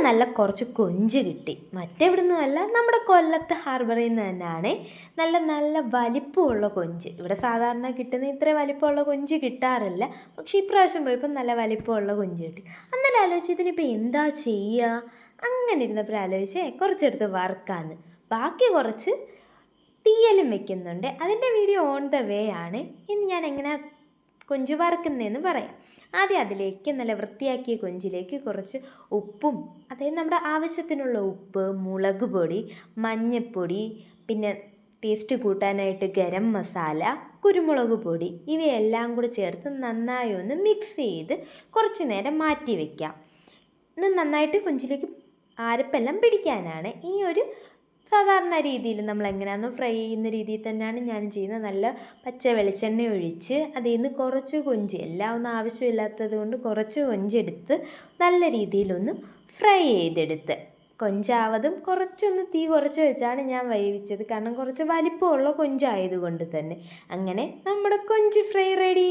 നല്ല കുറച്ച് കൊഞ്ച് കിട്ടി. മറ്റെവിടുന്നുമല്ല, നമ്മുടെ കൊല്ലത്ത് ഹാർബറിൽ നിന്ന് തന്നെയാണ്. നല്ല നല്ല വലിപ്പമുള്ള കൊഞ്ച്. ഇവിടെ സാധാരണ കിട്ടുന്ന ഇത്ര വലിപ്പമുള്ള കൊഞ്ച് കിട്ടാറില്ല. പക്ഷേ ഇപ്രാവശ്യം പോയപ്പോൾ നല്ല വലിപ്പമുള്ള കൊഞ്ച് കിട്ടി. അന്നേരം ആലോചിച്ച് ഇതിനിപ്പോൾ എന്താ ചെയ്യുക, അങ്ങനെ ഇരുന്നപ്പോൾ ആലോചിച്ചേ കുറച്ചെടുത്ത് വറുക്കാമെന്ന്. ബാക്കി കുറച്ച് തീയലും വെക്കുന്നുണ്ട്. അതിൻ്റെ വീഡിയോ ഓൺ ദ വേ ആണ്. ഇന്ന് ഞാൻ എങ്ങനെ കൊഞ്ച് വറുക്കുന്നതെന്ന് പറയാം. ആദ്യം അതിലേക്ക് നല്ല വൃത്തിയാക്കിയ കൊഞ്ചിലേക്ക് കുറച്ച് ഉപ്പും, അതായത് നമ്മുടെ ആവശ്യത്തിനുള്ള ഉപ്പ്, മുളക് പൊടി, മഞ്ഞൾപ്പൊടി, പിന്നെ ടേസ്റ്റ് കൂട്ടാനായിട്ട് ഗരം മസാല, കുരുമുളക് പൊടി, ഇവയെല്ലാം കൂടി ചേർത്ത് നന്നായി ഒന്ന് മിക്സ് ചെയ്ത് കുറച്ച് നേരം മാറ്റി വയ്ക്കാം. ഇത് നന്നായിട്ട് കൊഞ്ചിലേക്ക് അരപ്പെല്ലാം പിടിക്കാനാണ്. ഇനി ഒരു സാധാരണ രീതിയിൽ നമ്മൾ എങ്ങനെയാണെന്ന് ഫ്രൈ ചെയ്യുന്ന രീതിയിൽ തന്നെയാണ് ഞാൻ ചെയ്യുന്നത്. നല്ല പച്ച വെളിച്ചെണ്ണ ഒഴിച്ച് അതിൽ നിന്ന് കുറച്ച് കൊഞ്ച്, എല്ലാം ഒന്നും ആവശ്യമില്ലാത്തത് കൊണ്ട് കുറച്ച് കൊഞ്ചെടുത്ത് നല്ല രീതിയിലൊന്ന് ഫ്രൈ ചെയ്തെടുത്ത്, കൊഞ്ചാവതും കുറച്ചൊന്ന് തീ കുറച്ച് വെച്ചാണ് ഞാൻ വേവിച്ചത്. കാരണം കുറച്ച് വലിപ്പമുള്ള കൊഞ്ചായതുകൊണ്ട് തന്നെ. അങ്ങനെ നമ്മുടെ കൊഞ്ച് ഫ്രൈ റെഡി.